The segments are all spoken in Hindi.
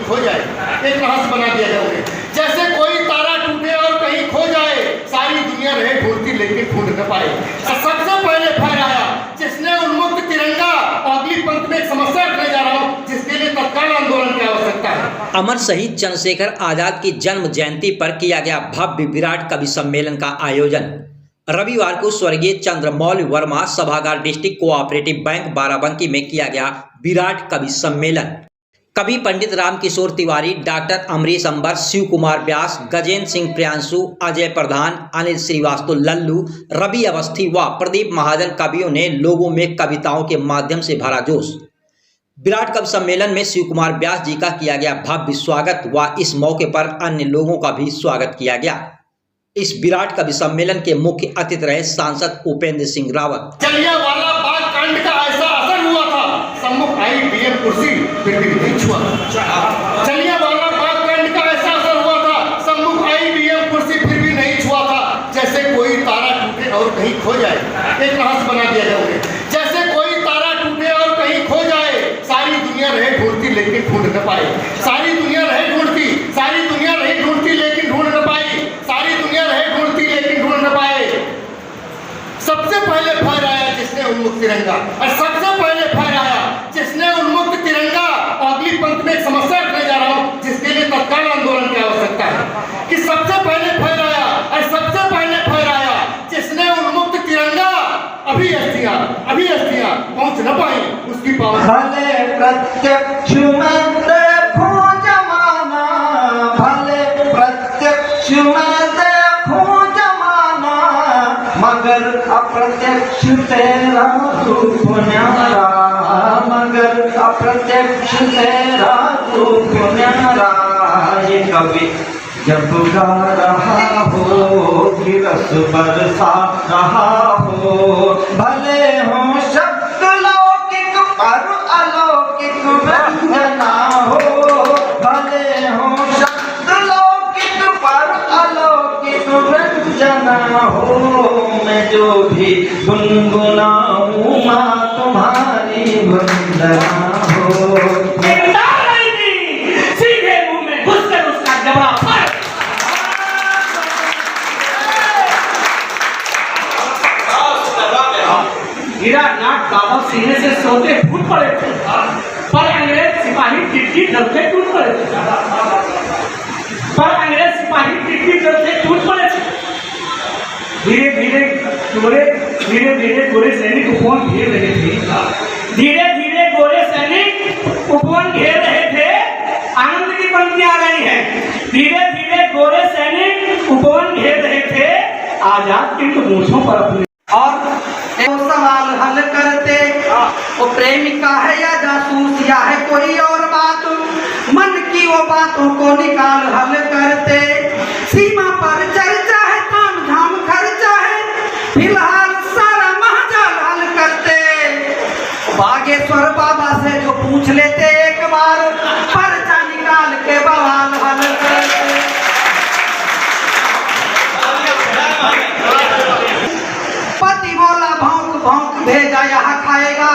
खो जाए, एक रहस्य बना दिया गया उन्हें। जैसे कोई तारा टूटे और कहीं खो जाए, सारी दुनिया रहे ढूंढती लेकिन ढूंढ न पाए। सबसे पहले फहराया जिसने उन्मुक्त तिरंगा। अगली पंक्ति में एक समस्या रखने जा रहा हूँ जिसके लिए तत्काल आंदोलन की आवश्यकता है। अमर शहीद चंद्रशेखर आजाद की जन्म जयंती पर किया गया भव्य विराट कवि सम्मेलन का आयोजन। रविवार को स्वर्गीय चंद्रमौल वर्मा सभागार डिस्ट्रिक्ट कोऑपरेटिव बैंक बाराबंकी में किया गया विराट कवि सम्मेलन। कवि पंडित रामकिशोर तिवारी, डॉक्टर अमरीश अंबर, शिव कुमार व्यास, गजेंद्र सिंह प्रियांशु, अजय प्रधान, अनिल श्रीवास्तव लल्लू, रवि अवस्थी व प्रदीप महाजन कवियों ने लोगों में कविताओं के माध्यम से भरा जोश। विराट कवि सम्मेलन में शिव कुमार व्यास जी का किया गया भव्य स्वागत व इस मौके पर अन्य लोगों का भी स्वागत किया गया। इस विराट कवि सम्मेलन के मुख्य अतिथि रहे सांसद उपेंद्र सिंह रावत। जलियांवाला बाग कांड का ऐसा असर हुआ था, सम्मुख आई पीएम कुर्सी फिर भी नहीं छुआ। जलियांवाला बाग कांड का ऐसा असर हुआ था, सम्मुख आई पीएम कुर्सी फिर भी नहीं छुआ था। जैसे कोई तारा टूटे और कहीं खो जाए, एक रहस्य बना दिया गया उन्हें। जैसे कोई तारा टूटे और कहीं खो जाए, सारी दुनिया रहे ढूंढती लेकिन ढूंढ न पाए। सारी दुनिया रहे ढूंढती, सारी दुनिया रहे ढूंढती लेकिन ढूंढ न पाई। सारी दुनिया रहे ढूंढती लेकिन ढूंढ न पाए। सबसे पहले फहराया जिसने उन्मुक्त तिरंगा, और सबसे पहले फहराया जिसने उन्मुक्त तिरंगा। अगली पंक्ति में एक समस्या रखने जा रहा हूं जिसके लिए तत्काल आंदोलन की आवश्यकता है कि सबसे पहले फहराया और सबसे पहले फहराया जिसने उन्मुक्त तिरंगा। अभी अस्थियां पहुंच न पाई उसकी पावन। भले प्रत्यक्ष में देखो जमाना, भले प्रत्यक्ष में देखो जमाना, मगर अप्रत्यक्ष तेरा रूप न्यारा, मगर अप्रत्यक्ष तेरा रूप न्यारा। ये कवि जब गा रहा हो कि रस बरसा रहा हो, भले हो शब्द लौकिक पर अलौकिक व्यंजना हो, भले हो शब्द लौकिक पर अलौकिक व्यंजना हो। मैं जो भी गुनगुनाऊं माँ तुम्हारी वंदना हो। सीधे मुंह में घुसकर उसका जवाब गिरा नाक बाबा सीने से सोते फूट पड़े थे, पर अंग्रेज सिपाही टिट्टी डरते टूट पड़े थे, पर अंग्रेज सिपाही टिट्टी डरते टूट पड़े थे। धीरे धीरे गोरे सैनिक उपवन घेर रहे थे, धीरे धीरे गोरे सैनिक उपवन घेर रहे थे। आनंद की पंक्तियां आ रही है। धीरे धीरे गोरे सैनिक उपवन घेर रहे थे, आजाद के मूछों पर अपने और सवाल हल करते, वो प्रेमिका है या जासूस या है कोई और बात, मन की वो बातों को निकाल हल करते। सीमा पर चर्चा है, ताम झाम खर्चा है, फिलहाल सारा महाजाल हल करते। बागेश्वर बाबा से जो पूछ लेते एक बार, पर्चा निकाल के बवाल हल करते। पति बोला भौंक भौंक भेजा यहाँ खाएगा,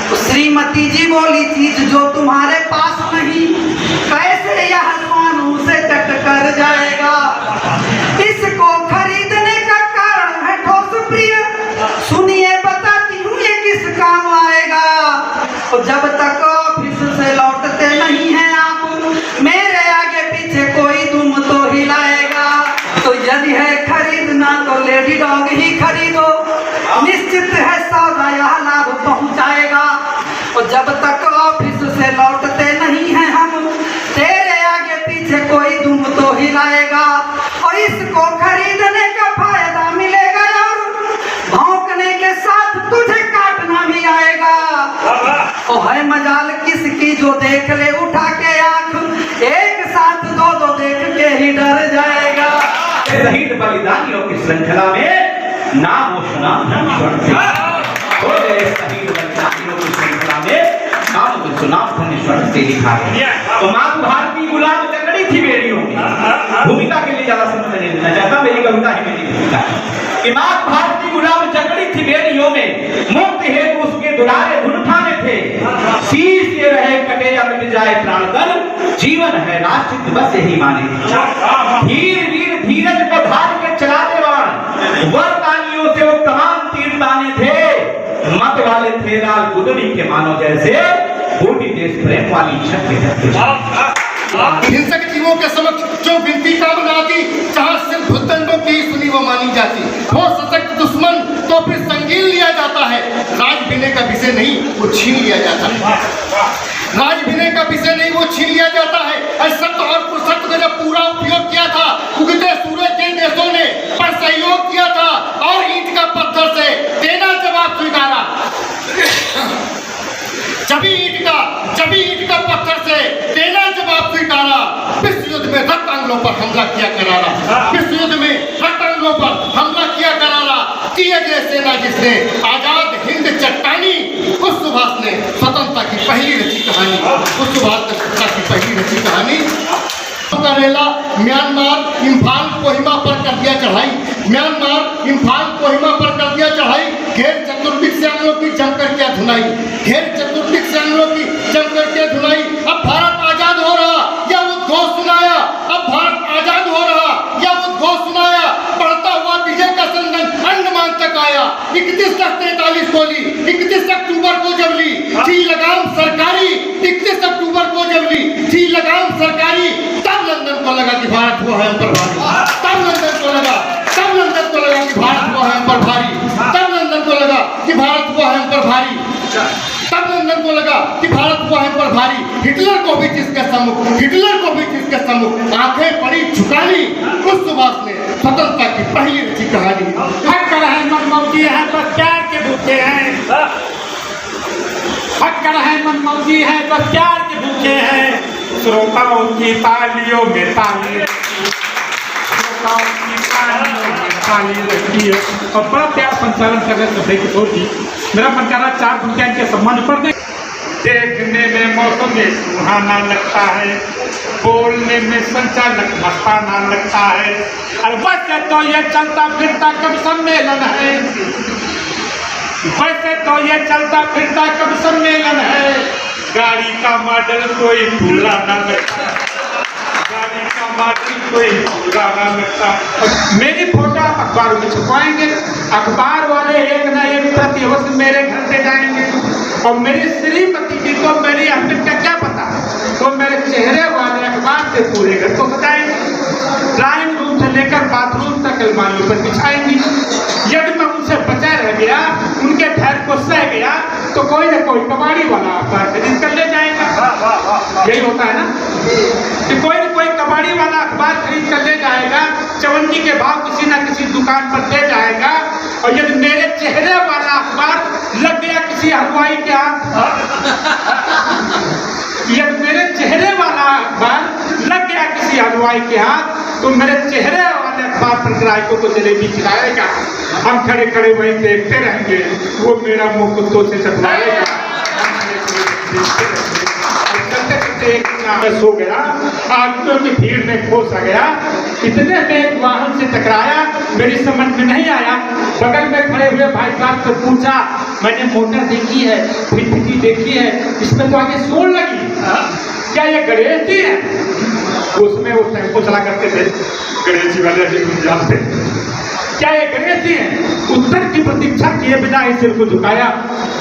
तो श्रीमती जी बोली चीज जो तुम्हारे पास नहीं, कैसे यह कानून से चट कर जाएगा। इसको खरीदने का कारण है ठोस प्रिय, सुनिए बताती हूँ ये किस काम आएगा। तो जब तक ऑफिस से लौटते नहीं हैं आप, मेरे आगे पीछे कोई दुम तो हिलाएगा। तो यदि है खरीदना तो लेडी डॉग ही खरीदो, निश्चित है सौदा यह लाभ पहुंचाएगा। और जब तक ऑफिस से लौटते नहीं हैं हम, तेरे आगे पीछे कोई दुम तो हिलाएगा। और इसको खरीदने का फायदा मिलेगा और भौंकने के साथ तुझे काटना भी आएगा। ओ है मजाल किसकी जो देख ले उठा के आंख, एक साथ दो दो देख के ही डर जाएगा। शहीद बलिदानियों की श्रृंखला में नाम और सुनाम शहीद बलिदानियों की श्रृंखला में नाम और सुनाम से लिखा है। तो माँ भारती गुलाब जकड़ी थी बेरियों में, भूमिका के लिए ज्यादा समय नहीं देना चाहता, मेरी कविता ही मेरी भूमिका है कि माँ भारती गुलाब जकड़ी थी बेरियों में, मुक्त हेतु उसके दुलारे धुन ठाने थे, शीश ये रहे कटे या मिट जाए प्राण तन, जीवन है राष्ट्र बस यही माने। धीर वीर धीरज को धार के चलाते वाण वरदानियों से वो तमाम तीर ताने थे। मत वाले थे लाल गुदड़ी के मानो जैसे बूटी देश प्रेम वाली छत के हिंसक जीवों के समक्ष जो विनती कामना की, जहाँ सिर्फ भुतदंडों की सुनी वो मानी जाती। हो सशक्त दुश्मन तो फिर संगीन लिया जाता है, राज विनय का विषय नहीं वो छीन लिया जाता है। राज विनय का विषय नहीं वो छीन लिया जाता है। सत्य और पुरुषत्व का जब पूरा उपयोग किया था उगते सूरज के देशों ने, पर सहयोग किया था और ईंट का पत्थर से देना जवाब स्वीकारा। जब ईंट का पत्थर से देना जवाब स्वीकारा। विश्व युद्ध में रक्तांगों पर हमला किया करारा। विश्व युद्ध में रक्तांगों पर हमला किया करारा। किए गए सेना जिसने आजाद हिंद चट्टानी, उस सुभाष ने स्वतंत्रता की पहली रची कहानी। उस सुभाष की पहली रची कहानी करेला म्यांमार इम्फाल कोहिमा पर कर दिया चढ़ाई। म्यांमार इम्फाल कोहिमा पर कर दिया चढ़ाई। घेर चतुर्दिक से आंग्लों की जमकर क्या धुनाई। घेर चतुर्दिक से आंग्लों की जमकर क्या धुनाई। अब भारत आजाद हो रहा यह उद्घोष सुनाया। अब भारत आजाद हो रहा यह उद्घोष सुनाया। बढ़ता हुआ विजय का संदन अंडमान तक आया। 31 गोली 31 अक्टूबर को जब ली थी लगाम सरकारी। 31 अक्टूबर को जब ली थी लगाम सरकारी। तब लंदन को लगा कि भारत हुआ है हम पर भारी। तब लंदन को लगा कि भारत हुआ है हम पर भारी। तब लंदन को लगा कि भारत हुआ है हम पर भारी। तब लंदन को लगा कि भारत हुआ है पर भारी। हिटलर को भी जिसके सम्मुख आंखें पड़ी झुकानी। उस सुभाष ने स्वतंत्रता की पहली रची कहानी। हट कर है मनमौजी है बस प्यार के भूखे हैं। हट कर है मनमौजी है बस प्यार के भूखे हैं। श्रोताओं की तालियों में ताली रखी है और बड़ा प्यार संचालन कर रहे सफाई की होती। मेरा मन कर रहा 4 घंटे के सम्मान पर दे। देखने में मौसम में सुहाना लगता है, बोलने में संचालक मस्ताना लगता है। और वैसे तो ये चलता फिरता कब सम्मेलन है। वैसे तो ये चलता फिरता कब सम्मेलन है। गाड़ी का मॉडल कोई पुराना लगता है। गाड़ी का मॉडल कोई पुराना लगता है। मेरी फोटो अखबार में छपवाएंगे। अखबार वाले एक न एक प्रति अवश्य मेरे घर से जाएंगे। और मेरी श्रीमती जी को मेरी अहमियत का क्या पता, तो मेरे चेहरे वाले अखबार से पूरे घर को सजाएंगे। ड्राइंग रूम से लेकर बाथरूम तक अलमारियों पर बिछाएंगी। यदि मैं उनसे बचा रह गया, उनके घर को सह गया, तो कोई न कोई कबाड़ी वाला अखबार खरीद कर ले जाएगा। यही होता है ना कि कोई न कोई कबाड़ी वाला अखबार खरीद कर ले जाएगा। चवन्नी के भाव किसी न किसी दुकान पर दे जाएगा। और यदि मेरे चेहरे वाला अखबार लग गया किसी हलवाई के हाथ, यदि मेरे चेहरे वाला अखबार लग गया किसी हलवाई के हाथ, तो मेरे चेहरे वाले अखबार पर ग्राहकों को जलेबी खिलाएगा। हम खड़े खड़े वहीं देखते रहेंगे, वो मेरा मुंह कुत्तों से चटवाएगा। चलते चलते एक मैं सो गया, आदमियों की भीड़ में खो सा गया। इतने में एक वाहन से टकराया, मेरी समझ में नहीं आया। बगल में खड़े हुए भाई साहब से पूछा, मैंने मोटर देखी है, फिर देखी है, इसमें तो आगे सोल लगी, क्या ये गणेश जी है? उसमें वो टेम्पो चला करते थे, गणेश जी वाले जानते, क्या ये गणेश जी हैं? उत्तर की प्रतीक्षा किए बिना ही सिर को झुकाया।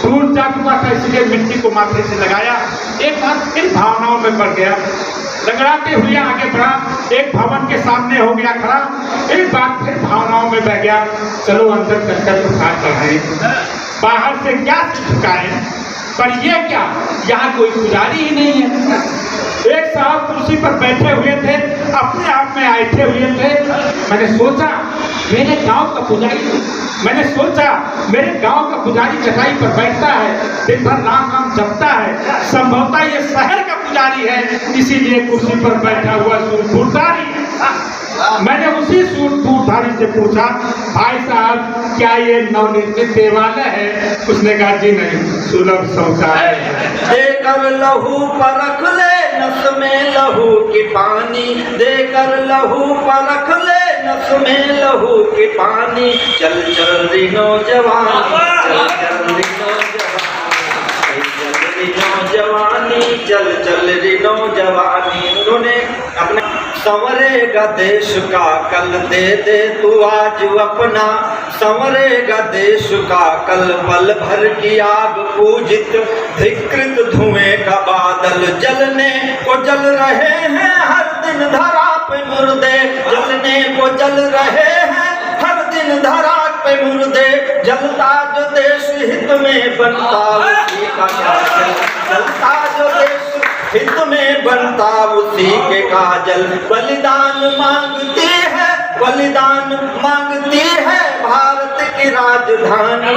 दूर जा चुका था इसलिए मिट्टी को माथे से लगाया। एक बार फिर भावनाओं में बढ़ गया, लगड़ाते हुए आगे बढ़ा। एक भवन के सामने हो गया खड़ा, एक बार फिर भावनाओं में बह गया। चलो अंदर चलकर तो साथ चढ़ाए, बाहर से क्या झुकाए, पर ये क्या, यहाँ कोई पुजारी ही नहीं है। एक साहब कुर्सी पर बैठे हुए थे, अपने आप में आए हुए थे। मैंने सोचा मेरे गांव का पुजारी चटाई पर बैठता है, दिन भर राम नाम जपता है, संभवतः ये शहर का पुजारी है, इसीलिए कुर्सी पर बैठा हुआ सूरधारी है। मैंने उसी सूरधारी से पूछा, भाई साहब क्या ये नवनिर्मित देवालय है? उसने कहा जी नहीं, सुलभ शौचालय है। देकर लहू परख ले नस में लहू की पानी, देकर लहू परख ले नस में लहू की पानी। चल चल रे नौजवान, चल चल रे नौजवानी, चल चल रे नौजवानी, चल चल रे नौजवानी। संवरेगा देश का कल दे दे तू आज अपना, संवरेगा देश का कल पल भर की आग पूजित, धिक्कृत धुएं का बादल जलने को जल रहे हैं हर दिन धरा पे मुर्दे, जलने को जल रहे हैं हर दिन धरा पे मुर्दे, जलता जो देश हित में बनता उसी का काजल, जलता जो देश हित में बनता उसी के काजल, बलिदान मांगती है, बलिदान मांगती है भारत की राजधानी,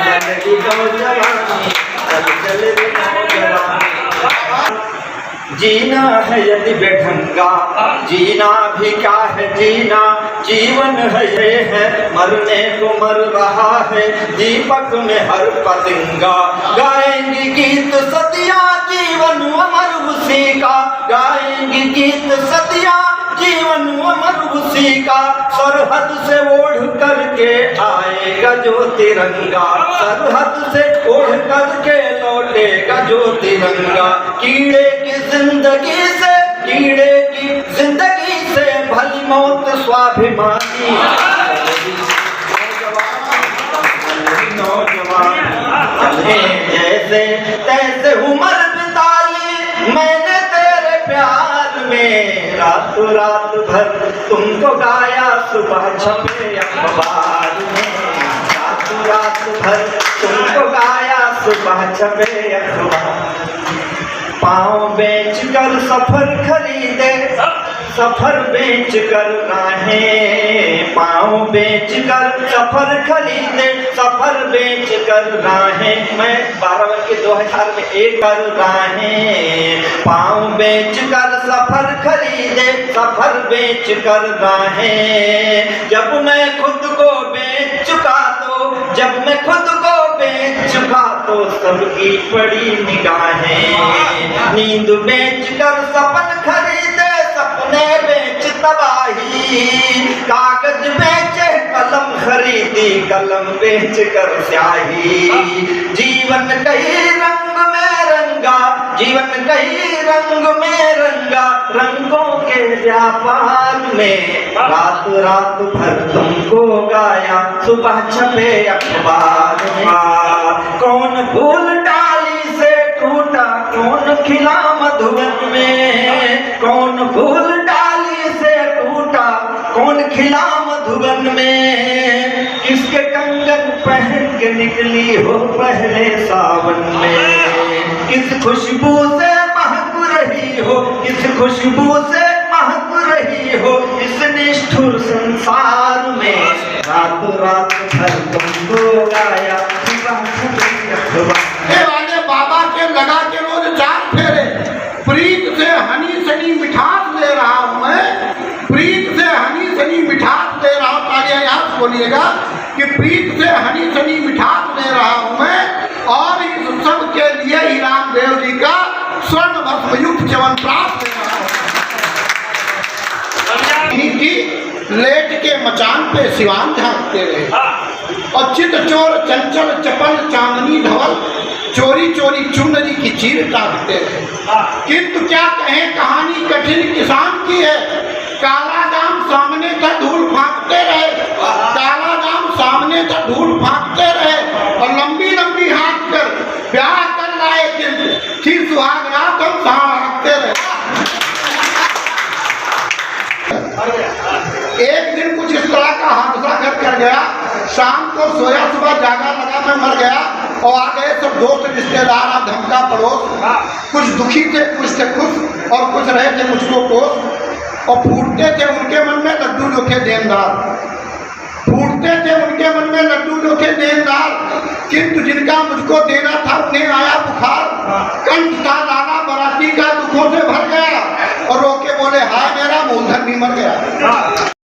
चल चल नौजवानी, चल चल नौजवानी। जीना है यदि बेढंगा, जीना भी क्या है जीना, जीवन है ये है मरने को मर रहा है, दीपक में हर पतंगा, गाएंगी गीत सदियां जीवन अमर उसी का, गाएंगी गीत सदियां जीवन अमर उसी का, सरहद से ओढ़ करके आएगा जो तिरंगा, सरहद से ओढ़ करके लौटेगा जो तिरंगा, कीड़े की जिंदगी से, कीड़े की जिंदगी से भली मौत स्वाभिमानी, नौजवान जैसे तैसे उम्र बिता ली मैंने तेरे प्यार में, रातों रात भर तुमको गाया सुबह छपे अखबार में, रातों रात भर तुमको गाया सुबह छपे अखबार, पाँव बेच कर सफर खरीदे, सफर बेच कर राहें, पाँव बेच कर सफर खरीदे, सफर बेच कर राहें, मैं 12 के 2000 में एक कर राहें, पाँव बेच कर सफर खरीदे, सफर बेच कर राहें, जब मैं खुद को बेच चुका तो, जब मैं खुद को बेच चुका तो सबकी पड़ी निगाहें, नींद बेच कर सपन खरीदे, सपने बेच तबाही, कागज बेचे कलम खरीदी, कलम बेच कर स्याही, जीवन कई रंग में रंगा, जीवन कई रंग में रंगा, रंगों के व्यापार में, रात रात भर तुमको गाया सुबह छपे अखबार में, कौन फूल डाली से टूटा कौन खिला मधुबन में, कौन फूल डाली से टूटा कौन खिला मधुबन में, किसके कंगन पहन के निकली हो पहले सावन में, किस खुशबू से महक रही हो, किस खुशबू से महक रही हो इस निष्ठुर संसार में, रात रात भर तुमको गाया बाबा के लगा के रोज चार फेरे, प्रीत से हनी सनी मिठास ले रहा हूं मैं, प्रीत से हनी सनी मिठास ले रहा हूं, तालियां याद बोलिएगा कि प्रीत से हनी सनी मिठास ले रहा हूं मैं, और इस सब के लिए ही रामदेव जी का स्वर्ण भस्मयुक्त च्यवनप्राश ले रहा हूं। की लेट के मचान पे सिवान झांकते रहे, और चित चोर चंचल चपल चांदनी धवल, चोरी चोरी चुनरी की चीर काटते रहे, किंतु क्या कहें कहानी कठिन किसान की है, काला दाम सामने का धूल फांकते रहे, काला दाम सामने का धूल फांकते रहे, और लंबी लंबी हाथ कर ब्याह कर लाए दिन थी सुहाग रात हम सहारते रहे। एक दिन कुछ इस तरह का हादसा घर कर गया, शाम को सोया सुबह जागा लगा मैं मर गया, और आ गए सब दोस्त रिश्तेदार आ धमका पड़ोस, कुछ दुखी थे कुछ थे खुश, और कुछ रहे थे मुझको कोस, और फूटते थे उनके मन में लड्डू जो थे देनदार, फूटते थे उनके मन में लड्डू जो थे देनदार, किंतु जिनका मुझको देना था उन्हें आया बुखार, कंठ था लाला बराती का दुखों से भर गया, और रोके बोले हाय मेरा मूलधन भी मर गया।